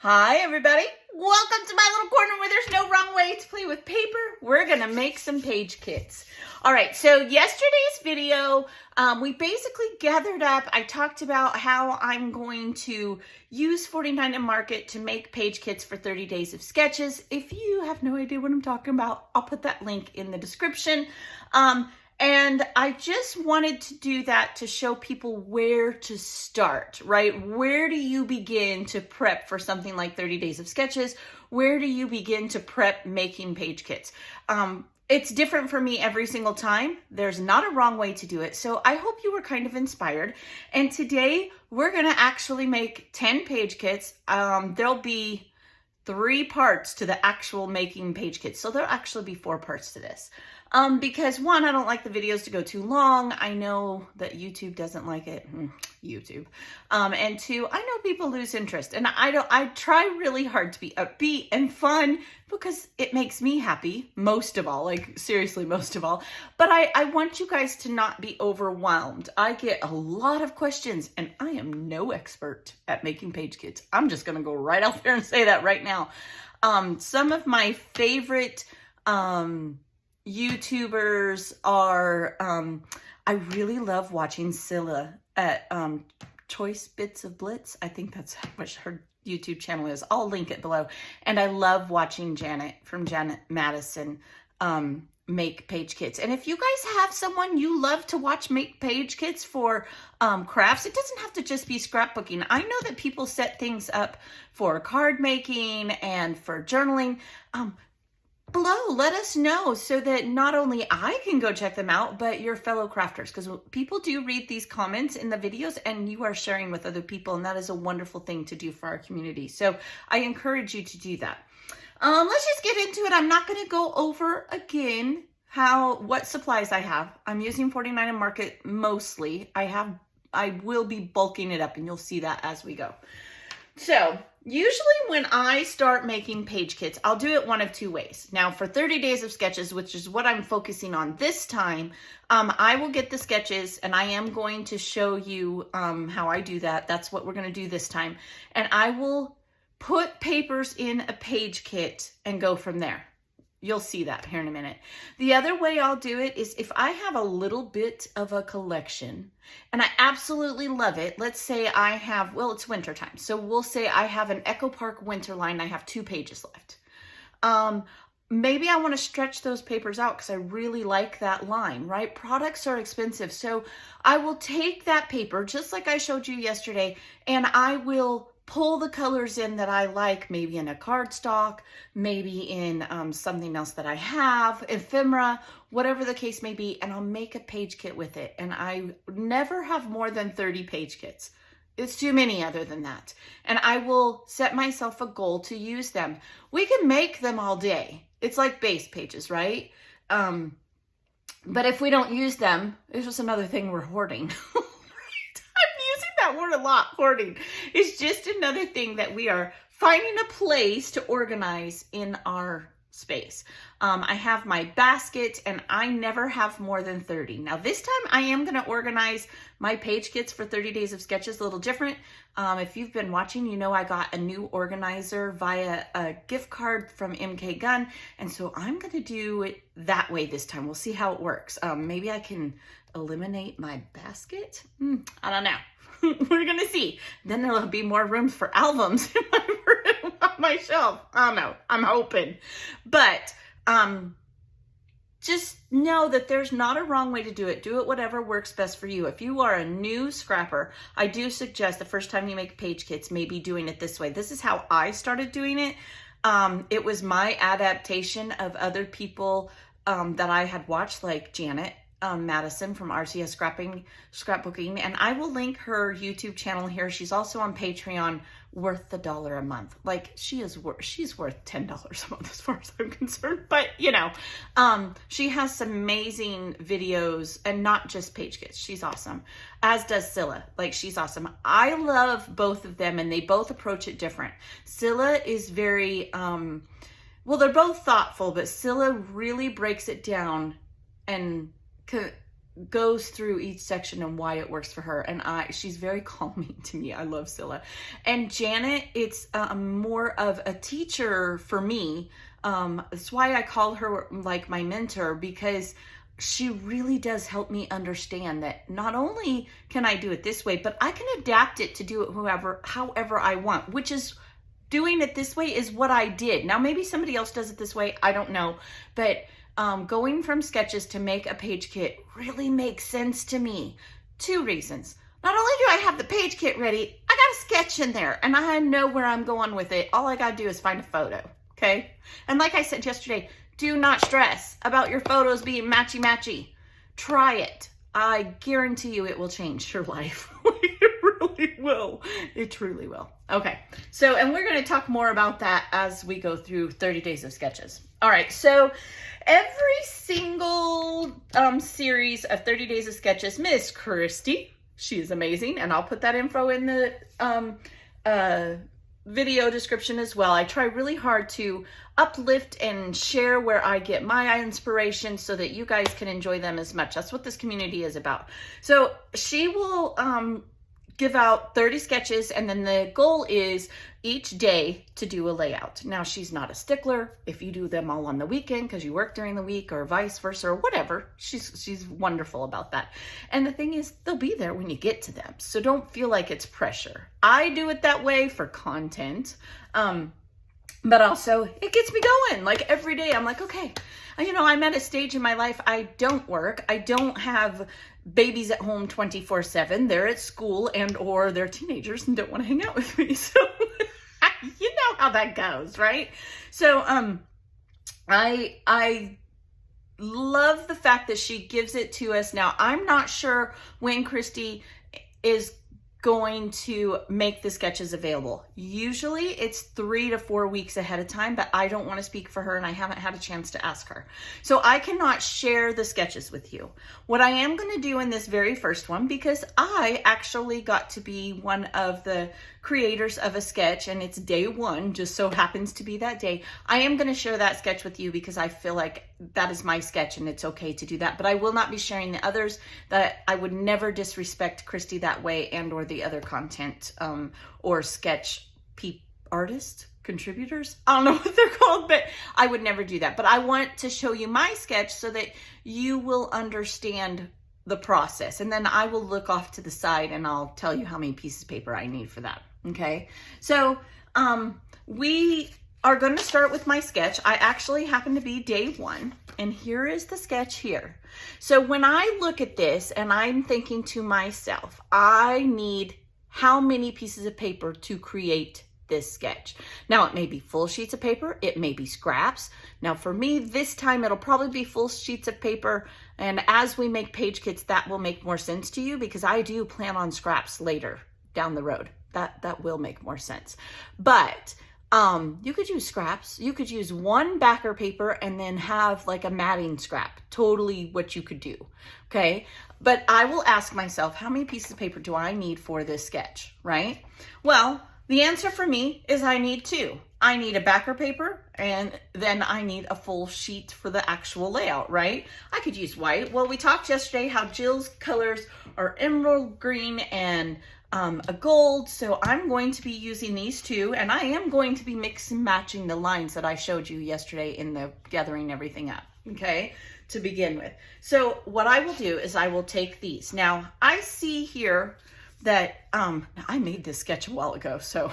Hi everybody, welcome to my little corner where there's no wrong way to play with paper. We're gonna make some page kits. All right, so yesterday's video, we basically gathered up. I talked about how I'm going to use 49 and Market to make page kits for 30 days of sketches. If you have no idea what I'm talking about, I'll put that link in the description. And I just wanted to do that to show people where to start, right? Where do you begin to prep for something like 30 days of sketches? Where do you begin to prep making page kits? It's different for me every single time. There's not a wrong way to do it. So I hope you were kind of inspired. And today we're gonna actually make 10 page kits. There'll be 3 parts to the actual making page kits. So there'll actually be 4 parts to this. Because one, I don't like the videos to go too long. I know that YouTube doesn't like it. YouTube. And 2, I know people lose interest, and I try really hard to be upbeat and fun because it makes me happy most of all, like seriously, most of all. But I want you guys to not be overwhelmed. I get a lot of questions and I am no expert at making page kits. I'm just going to go right out there and say that right now. Some of my favorite, YouTubers are, I really love watching Cilla at Choice Bits of Blitz. I think that's what her YouTube channel is. I'll link it below. And I love watching Janet from Janet Madison make page kits. And if you guys have someone you love to watch make page kits for crafts, it doesn't have to just be scrapbooking. I know that people set things up for card making and for journaling. Below, let us know so that not only I can go check them out, but your fellow crafters, because people do read these comments in the videos and you are sharing with other people, and that is a wonderful thing to do for our community. So I encourage you to do that. Let's just get into it. I'm not going to go over again what supplies I have. I'm using 49 and Market mostly. I will be bulking it up, and you'll see that as we go. So usually when I start making page kits, I'll do it one of 2 ways. Now for 30 days of sketches, which is what I'm focusing on this time, I will get the sketches and I am going to show you how I do that. That's what we're going to do this time. And I will put papers in a page kit and go from there. You'll see that here in a minute. The other way I'll do it is if I have a little bit of a collection and I absolutely love it. Let's say I have, well, it's winter time. So we'll say I have an Echo Park winter line. I have 2 pages left. Maybe I want to stretch those papers out because I really like that line, right? Products are expensive. So I will take that paper, just like I showed you yesterday, and I will pull the colors in that I like, maybe in a cardstock, maybe in something else that I have, ephemera, whatever the case may be, and I'll make a page kit with it. And I never have more than 30 page kits. It's too many other than that. And I will set myself a goal to use them. We can make them all day. It's like base pages, right? But if we don't use them, it's just another thing we're hoarding. That word a lot, hoarding. It's just another thing that we are finding a place to organize in our space. I have my basket and I never have more than 30. Now this time I am going to organize my page kits for 30 days of sketches a little different. If you've been watching, you know I got a new organizer via a gift card from MK Gun. And so I'm going to do it that way this time. We'll see how it works. Maybe I can eliminate my basket. I don't know. We're going to see. Then there'll be more room for albums in my room on my shelf. I don't know. I'm hoping. But just know that there's not a wrong way to do it. Do it whatever works best for you. If you are a new scrapper, I do suggest the first time you make page kits, maybe doing it this way. This is how I started doing it. It was my adaptation of other people that I had watched, like Janet Madison from RCS Scrapbooking, and I will link her YouTube channel here. She's also on Patreon, worth the $1 a month. Like she's worth $10 a month as far as I'm concerned. But you know, she has some amazing videos and not just page kits. She's awesome, as does Cilla. Like she's awesome. I love both of them, and they both approach it different. Cilla is very well, they're both thoughtful, but Cilla really breaks it down and goes through each section and why it works for her. And she's very calming to me. I love Cilla. And Janet, it's more of a teacher for me. That's why I call her like my mentor, because she really does help me understand that not only can I do it this way, but I can adapt it to do it however I want, which is doing it this way is what I did. Now, maybe somebody else does it this way. I don't know. But going from sketches to make a page kit really makes sense to me. 2 reasons. Not only do I have the page kit ready, I got a sketch in there and I know where I'm going with it. All I got to do is find a photo. Okay. And like I said yesterday, do not stress about your photos being matchy-matchy. Try it. I guarantee you it will change your life. It really will. It truly will. Okay. So, and we're going to talk more about that as we go through 30 days of sketches. All right. So every single series of 30 days of sketches, Miss Christy, she is amazing. And I'll put that info in the video description as well. I try really hard to uplift and share where I get my inspiration so that you guys can enjoy them as much. That's what this community is about. So she will give out 30 sketches, and then the goal is each day to do a layout. Now, she's not a stickler. If you do them all on the weekend because you work during the week or vice versa or whatever, she's wonderful about that. And the thing is, they'll be there when you get to them. So don't feel like it's pressure. I do it that way for content. But also it gets me going. Like every day I'm like, okay, you know, I'm at a stage in my life. I don't work. I don't have babies at home 24/7. They're at school or they're teenagers and don't want to hang out with me. So you know how that goes, right? So, I love the fact that she gives it to us. Now, I'm not sure when Christy is going to make the sketches available. Usually it's 3 to 4 weeks ahead of time, but I don't want to speak for her and I haven't had a chance to ask her. So I cannot share the sketches with you. What I am going to do in this very first one, because I actually got to be one of the creators of a sketch and it's day 1, just so happens to be that day, I am going to share that sketch with you because I feel like that is my sketch and it's okay to do that. But I will not be sharing the others. That I would never disrespect Christy that way and or the other content or sketch artist contributors. I don't know what they're called, but I would never do that. But I want to show you my sketch so that you will understand the process. And then I will look off to the side and I'll tell you how many pieces of paper I need for that. Okay. So, we are going to start with my sketch. I actually happen to be day 1 and here is the sketch here. So when I look at this and I'm thinking to myself, I need how many pieces of paper to create this sketch. Now it may be full sheets of paper. It may be scraps. Now for me, this time it'll probably be full sheets of paper. And as we make page kits, that will make more sense to you because I do plan on scraps later down the road. That will make more sense. But you could use scraps. You could use 1 backer paper and then have like a matting scrap. Totally what you could do. Okay. But I will ask myself, how many pieces of paper do I need for this sketch? Right? Well, the answer for me is I need 2. I need a backer paper and then I need a full sheet for the actual layout, right? I could use white. Well, we talked yesterday how Jill's colors are emerald green and a gold. So I'm going to be using these 2 and I am going to be mix and matching the lines that I showed you yesterday in the gathering everything up. Okay. To begin with. So what I will do is I will take these. Now I see here that, I made this sketch a while ago. So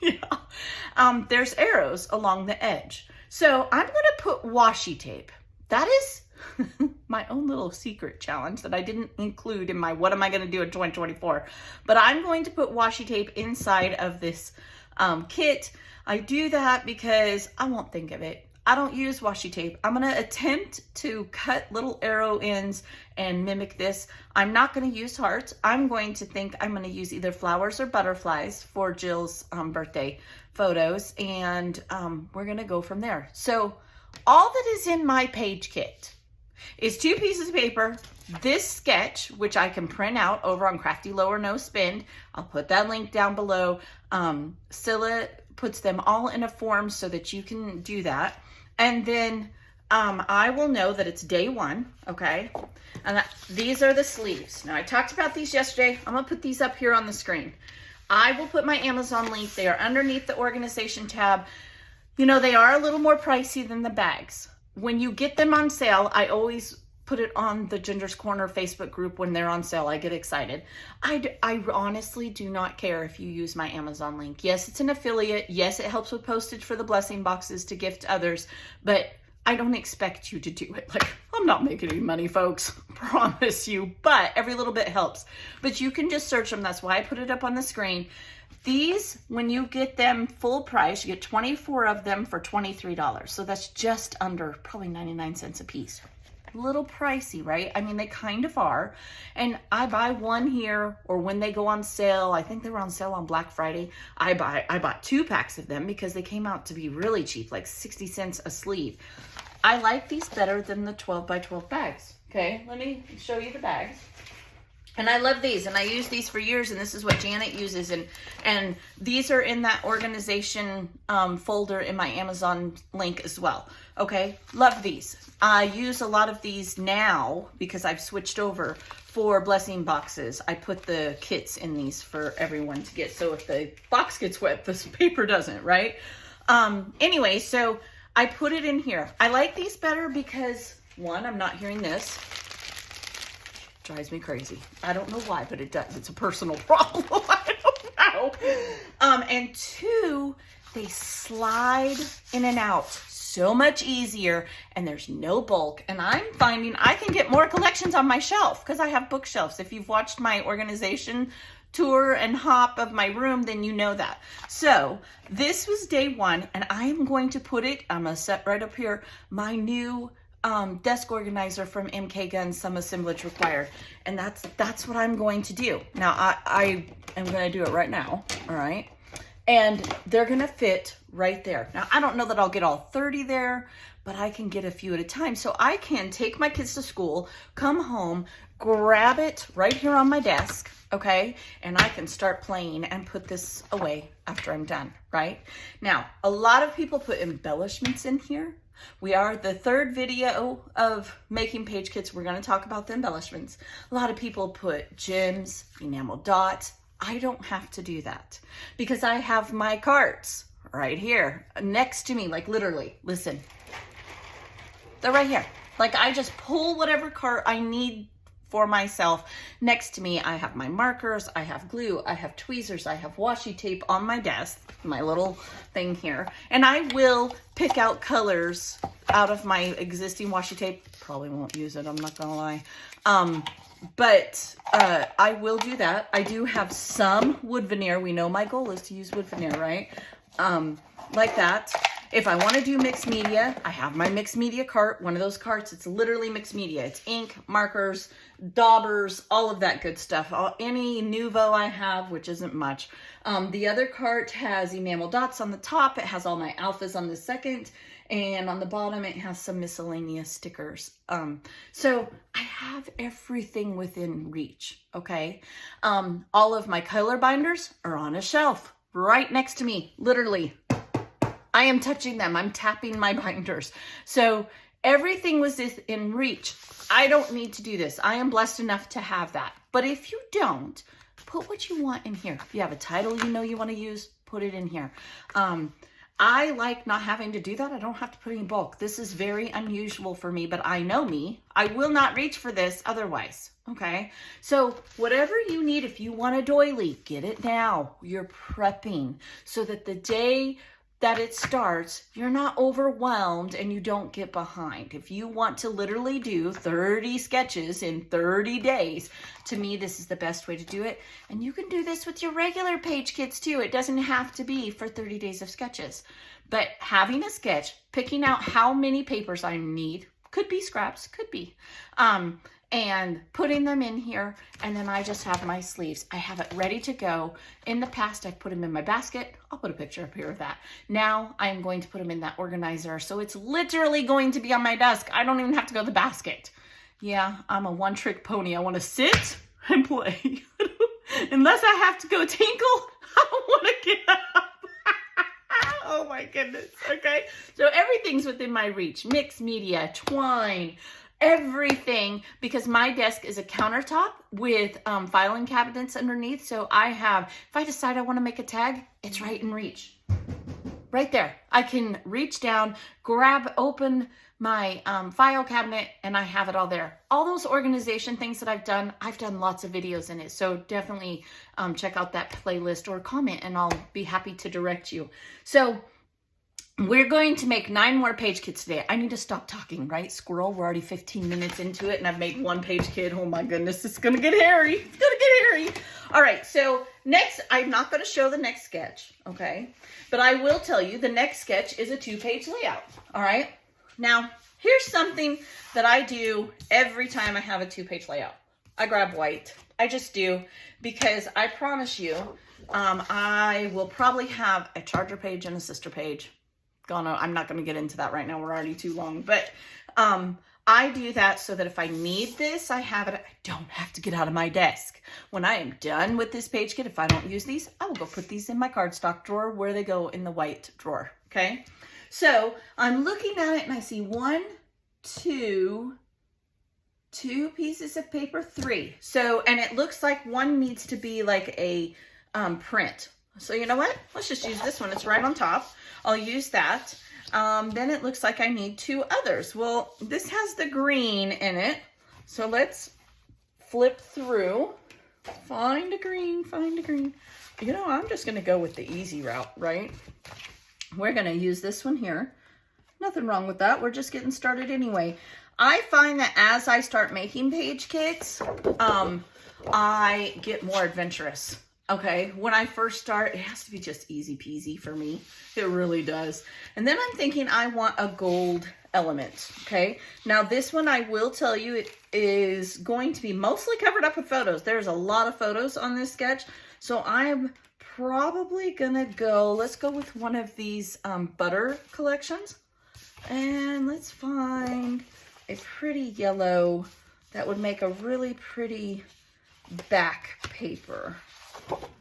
yeah, there's arrows along the edge. So I'm going to put washi tape. That is my own little secret challenge that I didn't include in my what am I going to do in 2024. But I'm going to put washi tape inside of this kit. I do that because I won't think of it. I don't use washi tape. I'm going to attempt to cut little arrow ends and mimic this. I'm not going to use hearts. I'm going to think I'm going to use either flowers or butterflies for Jill's birthday photos. And we're going to go from there. So all that is in my page kit is 2 pieces of paper, this sketch, which I can print out over on Crafty Lower No Spend. I'll put that link down below. Cilla puts them all in a form so that you can do that. And then I will know that it's day one, okay? And these are the sleeves. Now, I talked about these yesterday. I'm gonna put these up here on the screen. I will put my Amazon link. They are underneath the organization tab. You know, they are a little more pricey than the bags. When you get them on sale, I always put it on the Ginger's Corner Facebook group when they're on sale. I get excited. I honestly do not care if you use my Amazon link. Yes, it's an affiliate. Yes, it helps with postage for the blessing boxes to gift others, but I don't expect you to do it. Like, I'm not making any money, folks. Promise you. But every little bit helps. But you can just search them. That's why I put it up on the screen. These, when you get them full price, you get 24 of them for $23. So that's just under probably 99 cents a piece. A little pricey, right? I mean, they kind of are. And I buy one here, or when they go on sale, I think they were on sale on Black Friday. I bought 2 packs of them because they came out to be really cheap, like 60 cents a sleeve. I like these better than the 12 by 12 bags. Okay, let me show you the bags. And I love these, and I use these for years, and this is what Janet uses, and these are in that organization folder in my Amazon link as well. Okay, love these. I use a lot of these now because I've switched over for blessing boxes. I put the kits in these for everyone to get, so if the box gets wet, this paper doesn't, right? Anyway, so I put it in here. I like these better because, one, I'm not hearing this. Drives me crazy. I don't know why, but it does. It's a personal problem. I don't know. And 2, they slide in and out so much easier, and there's no bulk. And I'm finding I can get more collections on my shelf because I have bookshelves. If you've watched my organization tour and hop of my room, then you know that. So this was day 1, and I am going to put it, I'm gonna set right up here, my new desk organizer from MK Guns, some assemblage required. And that's what I'm going to do. Now, I am going to do it right now, all right? And they're going to fit right there. Now, I don't know that I'll get all 30 there, but I can get a few at a time. So I can take my kids to school, come home, grab it right here on my desk, okay? And I can start playing and put this away after I'm done, right? Now, a lot of people put embellishments in here. We are the 3rd video of making page kits. We're going to talk about the embellishments. A lot of people put gems, enamel dots. I don't have to do that because I have my carts right here next to me, like literally, listen, they're right here. Like I just pull whatever cart I need for myself. Next to me, I have my markers, I have glue, I have tweezers, I have washi tape on my desk, my little thing here. And I will pick out colors out of my existing washi tape. Probably won't use it, I'm not gonna lie. But I will do that. I do have some wood veneer. We know my goal is to use wood veneer, right? Like that. If I want to do mixed media, I have my mixed media cart. One of those carts, it's literally mixed media. It's ink, markers, daubers, all of that good stuff. Any Nuvo I have, which isn't much. The other cart has enamel dots on the top. It has all my alphas on the second. And on the bottom, it has some miscellaneous stickers. So I have everything within reach, okay? All of my color binders are on a shelf right next to me, literally. I am touching them. I'm tapping my binders. So everything was in reach. I don't need to do this. I am blessed enough to have that. But if you don't, put what you want in here. If you have a title you know you want to use, put it in here. I like not having to do that. I don't have to put any bulk. This is very unusual for me, but I know me. I will not reach for this otherwise, okay? So whatever you need, if you want a doily, get it now. You're prepping so that the day that it starts, you're not overwhelmed and you don't get behind. If you want to literally do 30 sketches in 30 days, to me, this is the best way to do it. And you can do this with your regular page kits too. It doesn't have to be for 30 days of sketches. But having a sketch, picking out how many papers I need, could be scraps, could be, and putting them in here, and then I just have my sleeves. I have it ready to go. In the past, I've put them in my basket. I'll put a picture up here of that. Now I am going to put them in that organizer, so it's literally going to be on my desk. I don't even have to go to the basket. Yeah, I'm a one-trick pony. I want to sit and play. Unless I have to go tinkle, I don't want to get up. Oh my goodness. Okay. So everything's within my reach. Mixed media, twine, everything, because my desk is a countertop with filing cabinets underneath. So I have, if I decide I want to make a tag, it's right in reach. Right there. I can reach down, grab, open my file cabinet, and I have it all there. All those organization things that I've done lots of videos in it. So definitely check out that playlist or comment, and I'll be happy to direct you. So we're going to make 9 more page kits today. I need to stop talking, right? Squirrel, we're already 15 minutes into it, and I've made 1 page kit. Oh my goodness, it's gonna get hairy. It's gonna get hairy. All right, so next, I'm not gonna show the next sketch, okay? But I will tell you the next sketch is a 2-page layout, all right? Now, here's something that I do every time I have a 2-page layout. I grab white. I just do, because I promise you, I will probably have a charger page and a sister page. I'm not going to get into that right now. We're already too long. But I do that so that if I need this, I have it. I don't have to get out of my desk. When I am done with this page kit, if I don't use these, I will go put these in my cardstock drawer where they go in the white drawer. Okay. So I'm looking at it and I see 1, 2 pieces of paper, 3. So, and it looks like one needs to be like a print. So you know what? Let's just use this one. It's right on top. I'll use that. Then it looks like I need 2 others. Well, this has the green in it. So let's flip through. Find a green, find a green. You know, I'm just going to go with the easy route, right? We're going to use this one here. Nothing wrong with that. We're just getting started anyway. I find that as I start making page kits, I get more adventurous. Okay, when I first start, it has to be just easy peasy for me. It really does. And then I'm thinking I want a gold element, okay? Now this one, I will tell you, it is going to be mostly covered up with photos. There's a lot of photos on this sketch. So I'm probably gonna go, let's go with one of these butter collections. And let's find a pretty yellow that would make a really pretty back paper.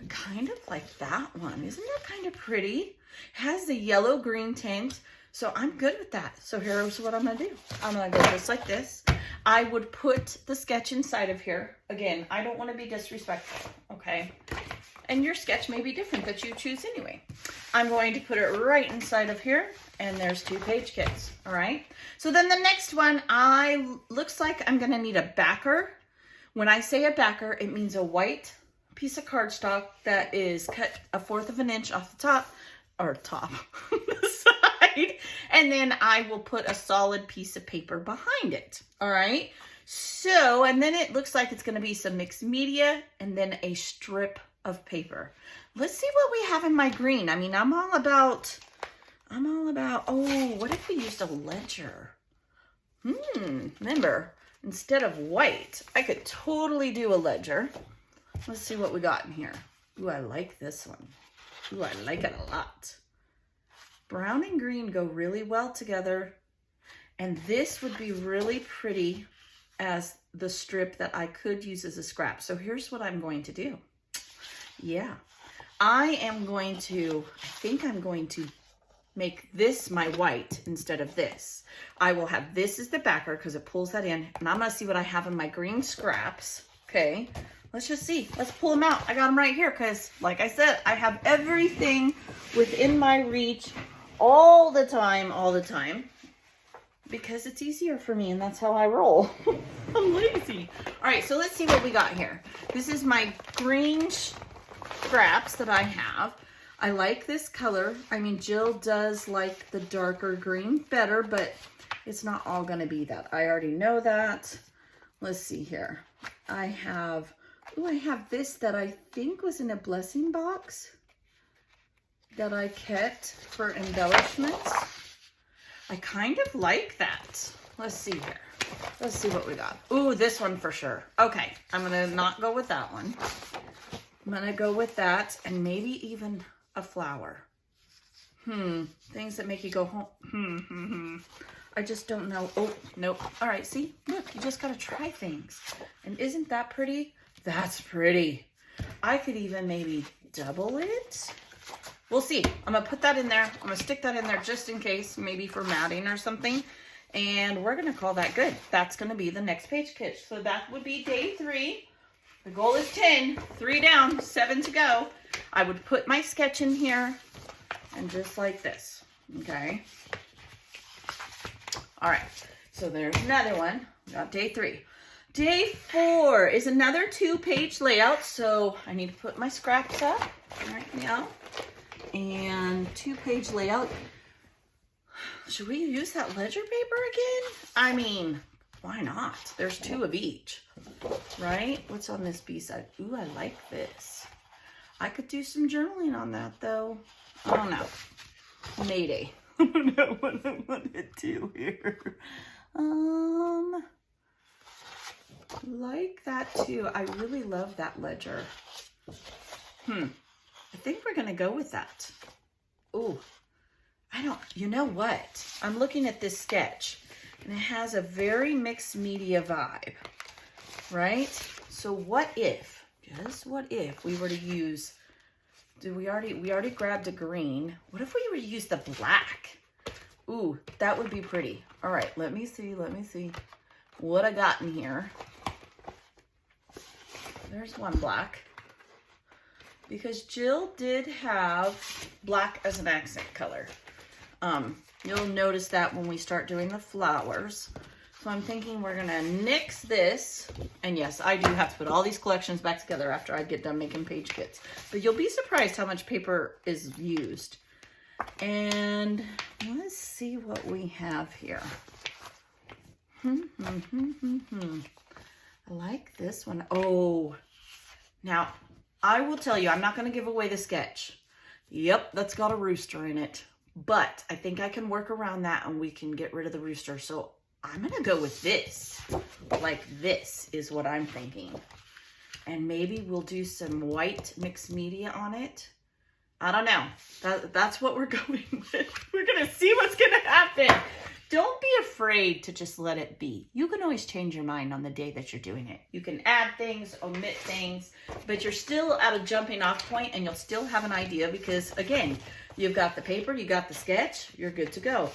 Kind of like that one. Isn't that kind of pretty? It has the yellow green tint, so I'm good with that. So here's what I'm gonna do. I'm gonna go just like this. I would put the sketch inside of here. Again, I don't want to be disrespectful, okay? And your sketch may be different that you choose anyway. I'm going to put it right inside of here, and there's 2 page kits, all right? So then the next one, looks like I'm gonna need a backer. When I say a backer, it means a white piece of cardstock that is cut 1/4 of an inch off the top, or the side, and then I will put a solid piece of paper behind it. All right. So, and then it looks like it's going to be some mixed media and then a strip of paper. Let's see what we have in my green. I mean, I'm all about, oh, what if we used a ledger? Remember, instead of white, I could totally do a ledger. Let's see what we got in here. Ooh, I like this one. Ooh, I like it a lot. Brown and green go really well together. And this would be really pretty as the strip that I could use as a scrap. So here's what I'm going to do. Yeah, I think I'm going to make this my white instead of this. I will have this as the backer because it pulls that in. And I'm going to see what I have in my green scraps. Okay. Let's just see. Let's pull them out. I got them right here because, like I said, I have everything within my reach all the time, because it's easier for me and that's how I roll. I'm lazy. All right, so let's see what we got here. This is my green scraps that I have. I like this color. I mean, Jill does like the darker green better, but it's not all going to be that. I already know that. Let's see here. I have this that I think was in a blessing box that I kept for embellishments. I kind of like that. Let's see here. Let's see what we got. Ooh, this one for sure. Okay, I'm going to not go with that one. I'm going to go with that and maybe even a flower. Things that make you go home. I just don't know. Oh, nope. All right, see? Look, you just got to try things. And isn't that pretty? That's pretty. I could even maybe double it. we'll see. I'm gonna put that in there. I'm gonna stick that in there just in case, maybe for matting or something. And we're gonna call that good. That's gonna be the next page kit. So that would be day 3. The goal is 10, 3 down, 7 to go. I would put my sketch in here and just like this, okay? All right, so there's another one. We got day 3. Day 4 is another 2-page layout. So I need to put my scraps up right now. And 2-page layout. Should we use that ledger paper again? I mean, why not? There's 2 of each, right? What's on this B side? Ooh, I like this. I could do some journaling on that though. I don't know. Mayday. I don't know what I want to do here. Like that too. I really love that ledger. I think we're gonna go with that. Ooh, you know what? I'm looking at this sketch and it has a very mixed media vibe, right? So what if, just what if we were to use, we already grabbed a green. What if we were to use the black? Ooh, that would be pretty. All right, let me see what I got in here. There's one black. Because Jill did have black as an accent color. You'll notice that when we start doing the flowers. So I'm thinking we're gonna nix this. And yes, I do have to put all these collections back together after I get done making page kits. But you'll be surprised how much paper is used. And let's see what we have here. I like this one. Oh, now I will tell you, I'm not going to give away the sketch. Yep, that's got a rooster in it. But I think I can work around that and we can get rid of the rooster. So I'm going to go with this. Like this is what I'm thinking. And maybe we'll do some white mixed media on it. I don't know. That's what we're going with. We're going to see what's going to happen. Don't be afraid to just let it be. You can always change your mind on the day that you're doing it. You can add things, omit things, but you're still at a jumping off point and you'll still have an idea because, again, you've got the paper, you got the sketch, you're good to go.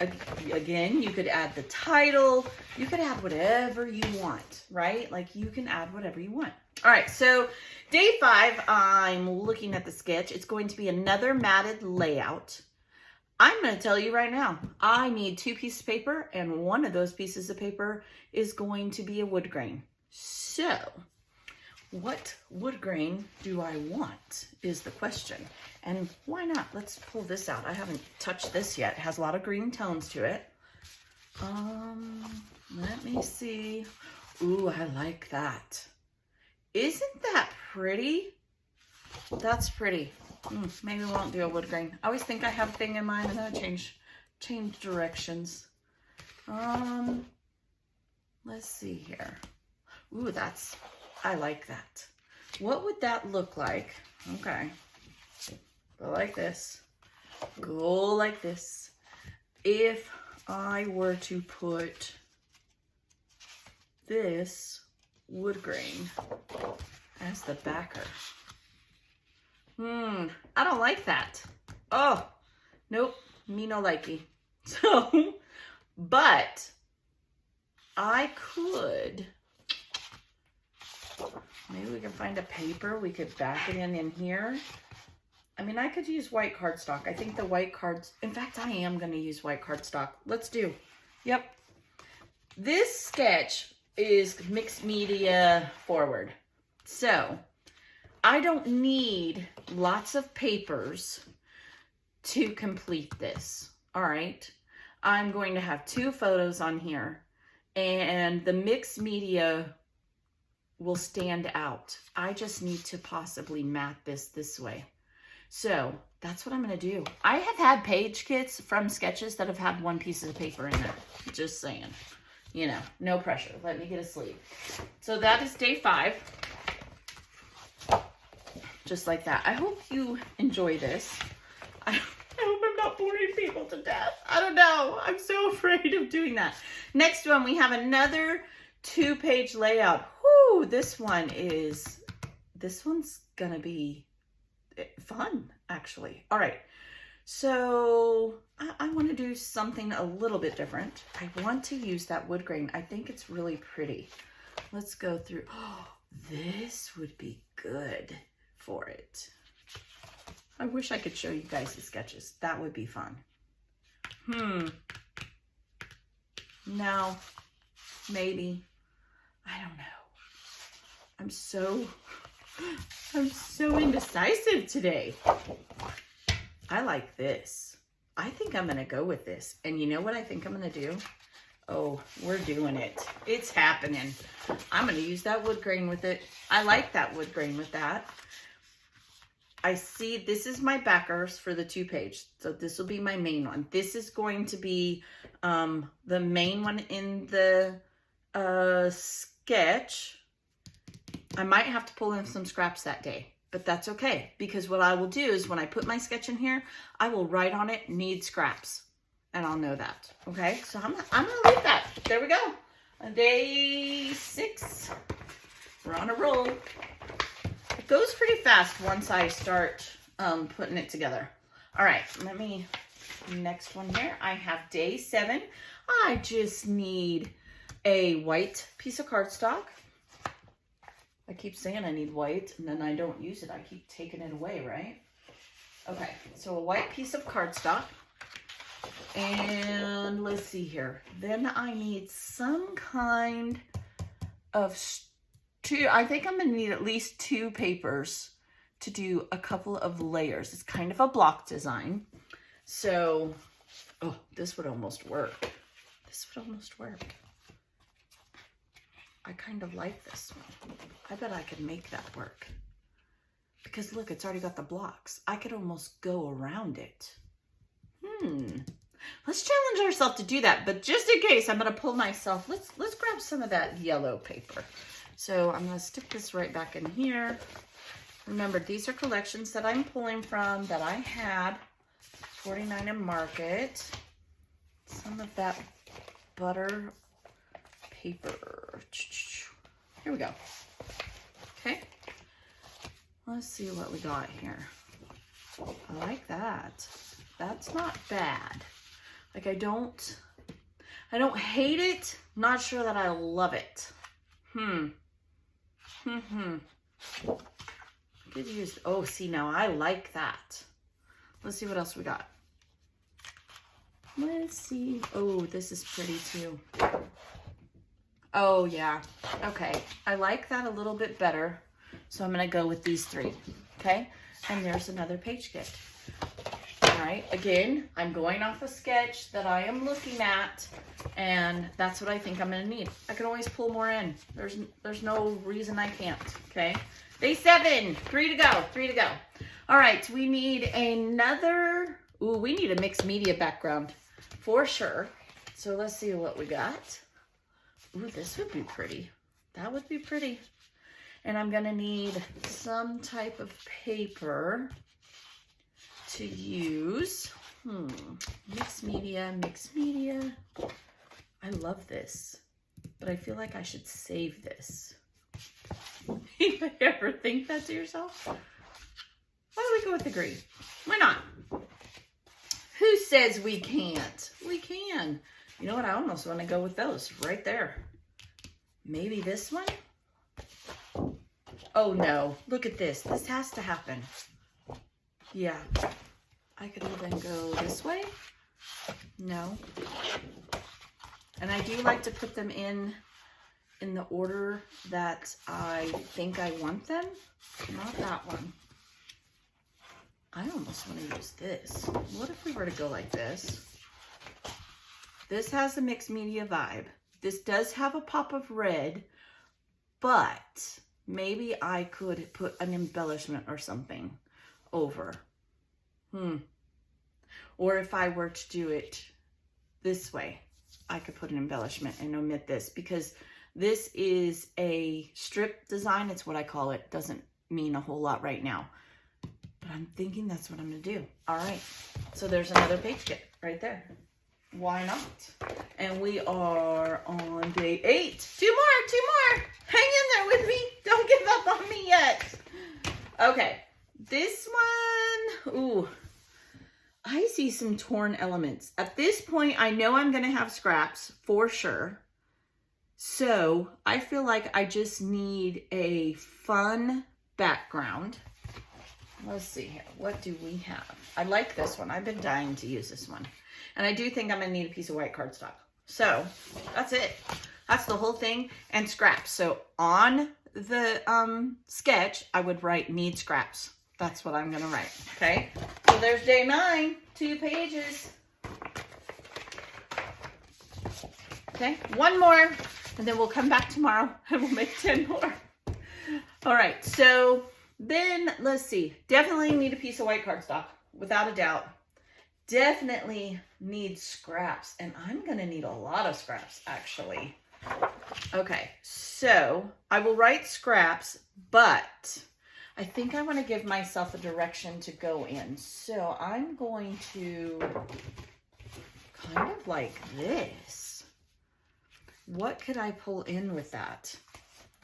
Again, you could add the title, you could add whatever you want, right? Like you can add whatever you want. All right, so day 5, I'm looking at the sketch. It's going to be another matted layout. I'm going to tell you right now, I need 2 pieces of paper, and one of those pieces of paper is going to be a wood grain. So, what wood grain do I want is the question. And why not? Let's pull this out. I haven't touched this yet. It has a lot of green tones to it. Let me see. Ooh, I like that. Isn't that pretty? That's pretty. Maybe we won't do a wood grain. I always think I have a thing in mind and then I change directions. Let's see here. Ooh, I like that. What would that look like? Okay. Go like this. Go like this. If I were to put this wood grain as the backer. I don't like that. Oh, nope, me no likey. So, but I could, maybe we can find a paper, we could back it in here. I mean, I could use white cardstock. I think the white cards, in fact, I am going to use white cardstock. Let's do, yep. This sketch is mixed media forward. So, I don't need lots of papers to complete this, all right? I'm going to have 2 photos on here, and the mixed media will stand out. I just need to possibly mat this way. So that's what I'm gonna do. I have had page kits from sketches that have had 1 piece of paper in there, just saying. You know, no pressure. Let me get a sleeve. So that is day 5. Just like that. I hope you enjoy this. I hope I'm not boring people to death. I don't know. I'm so afraid of doing that. Next one, we have another 2-page layout. Whoo, this one's gonna be fun, actually. All right. So I want to do something a little bit different. I want to use that wood grain. I think it's really pretty. Let's go through. Oh, this would be good for it. I wish I could show you guys the sketches. That would be fun. No, maybe. I don't know. I'm so indecisive today. I like this. I think I'm gonna go with this. And you know what I think I'm gonna do? Oh, we're doing it. It's happening. I'm gonna use that wood grain with it. I like that wood grain with that. I see this is my backers for the 2-page. So this will be my main one. This is going to be the main one in the sketch. I might have to pull in some scraps that day, but that's okay. Because what I will do is when I put my sketch in here, I will write on it, need scraps. And I'll know that, okay? So I'm gonna leave that. There we go. On day 6, we're on a roll. It goes pretty fast once I start putting it together. All right, next one here. I have day 7. I just need a white piece of cardstock. I keep saying I need white, and then I don't use it. I keep taking it away, right? Okay, so a white piece of cardstock. And let's see here. Then I need some kind of I think I'm gonna need at least 2 papers to do a couple of layers. It's kind of a block design. So, oh, this would almost work. This would almost work. I kind of like this one. I bet I could make that work. Because look, it's already got the blocks. I could almost go around it. Let's challenge ourselves to do that. But just in case, I'm going to pull myself. Let's grab some of that yellow paper. So I'm going to stick this right back in here. Remember, these are collections that I'm pulling from that I had. 49 in Market. Some of that butter paper. Here we go. Okay. Let's see what we got here. I like that. That's not bad. Like I don't hate it. Not sure that I love it. Could use, oh, see now I like that. Let's see what else we got. Let's see. Oh, this is pretty too. Oh yeah. Okay. I like that a little bit better. So I'm gonna go with these 3. Okay. And there's another page kit. All right, again, I'm going off a sketch that I am looking at, and that's what I think I'm gonna need. I can always pull more in. There's no reason I can't, okay? Day 7, 3 to go, 3 to go. All right, we need another, we need a mixed media background for sure. So let's see what we got. Ooh, this would be pretty. That would be pretty. And I'm gonna need some type of paper to use. Mixed media. I love this, but I feel like I should save this. You ever think that to yourself? Why don't we go with the green? Why not? Who says we can't? We can. You know what? I almost want to go with those right there. Maybe this one? Oh no, look at this. This has to happen. Yeah, I could even go this way. No. And I do like to put them in the order that I think I want them. Not that one. I almost want to use this. What if we were to go like this? This has a mixed media vibe. This does have a pop of red, but maybe I could put an embellishment or something over. Or if I were to do it this way, I could put an embellishment and omit this, because this is a strip design. It's what I call it. Doesn't mean a whole lot right now, but I'm thinking that's what I'm gonna do. All right, so there's another page kit right there. Why not? And we are on day 8. 2 more. Hang in there with me. Don't give up on me yet. Okay, This one, ooh, I see some torn elements. At this point, I know I'm going to have scraps for sure. So I feel like I just need a fun background. Let's see here. What do we have? I like this one. I've been dying to use this one. And I do think I'm going to need a piece of white cardstock. So that's it. That's the whole thing. And scraps. So on the sketch, I would write need scraps. That's what I'm going to write. Okay. So there's day 9, 2 pages. Okay. 1 more. And then we'll come back tomorrow and we'll make 10 more. All right. So then let's see. Definitely need a piece of white cardstock. Without a doubt. Definitely need scraps. And I'm going to need a lot of scraps actually. Okay. So I will write scraps, but I think I want to give myself a direction to go in. So I'm going to kind of like this. What could I pull in with that?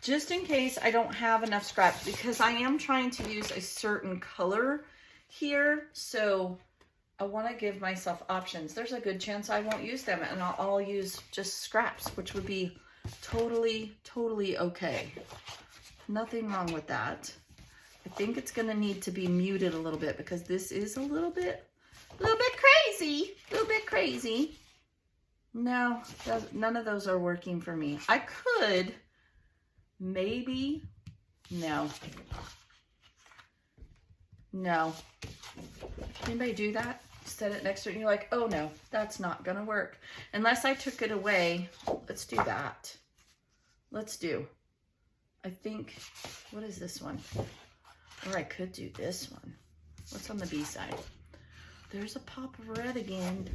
Just in case I don't have enough scraps, because I am trying to use a certain color here. So I want to give myself options. There's a good chance I won't use them and I'll use just scraps, which would be totally okay. Nothing wrong with that. I think it's going to need to be muted a little bit because this is a little bit crazy. No, none of those are working for me. I could maybe, no. Anybody do that? Set it next to it and you're like, oh no, that's not gonna work. Unless I took it away. Let's do that. I think, what is this one? Or I could do this one. What's on the B side? There's a pop of red again.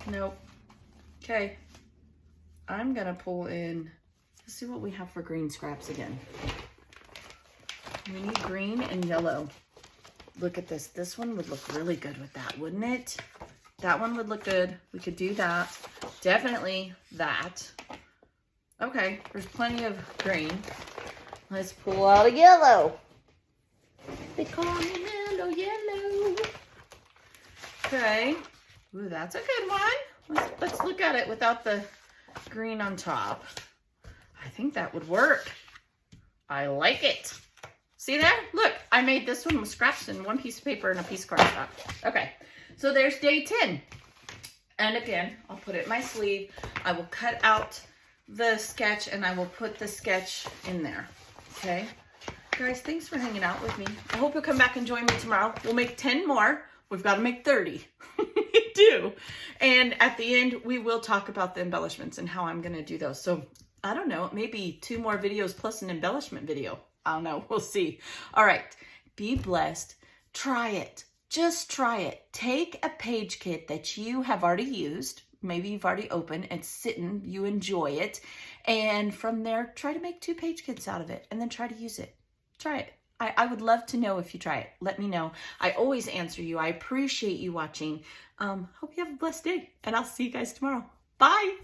Nope. Okay. I'm gonna pull in, let's see what we have for green scraps again. We need green and yellow. Look at this. This one would look really good with that, wouldn't it? That one would look good. We could do that. Definitely that. Okay, there's plenty of green. Let's pull out a yellow. They call me yellow. Okay. Ooh, that's a good one. Let's look at it without the green on top. I think that would work. I like it. See there? Look, I made this one with scraps and 1 piece of paper and a piece of cardstock. Okay, so there's day 10. And again, I'll put it in my sleeve. I will cut out the sketch and I will put the sketch in there. Okay? Guys, thanks for hanging out with me. I hope you'll come back and join me tomorrow. We'll make 10 more. We've got to make 30. We do. And at the end, we will talk about the embellishments and how I'm going to do those. So, I don't know, maybe 2 more videos plus an embellishment video. I don't know. We'll see. All right. Be blessed. Try it. Just try it. Take a page kit that you have already used. Maybe you've already opened. It's sitting. You enjoy it. And from there, try to make 2 page kits out of it. And then try to use it. Try it. I would love to know if you try it. Let me know. I always answer you. I appreciate you watching. Hope you have a blessed day. And I'll see you guys tomorrow. Bye.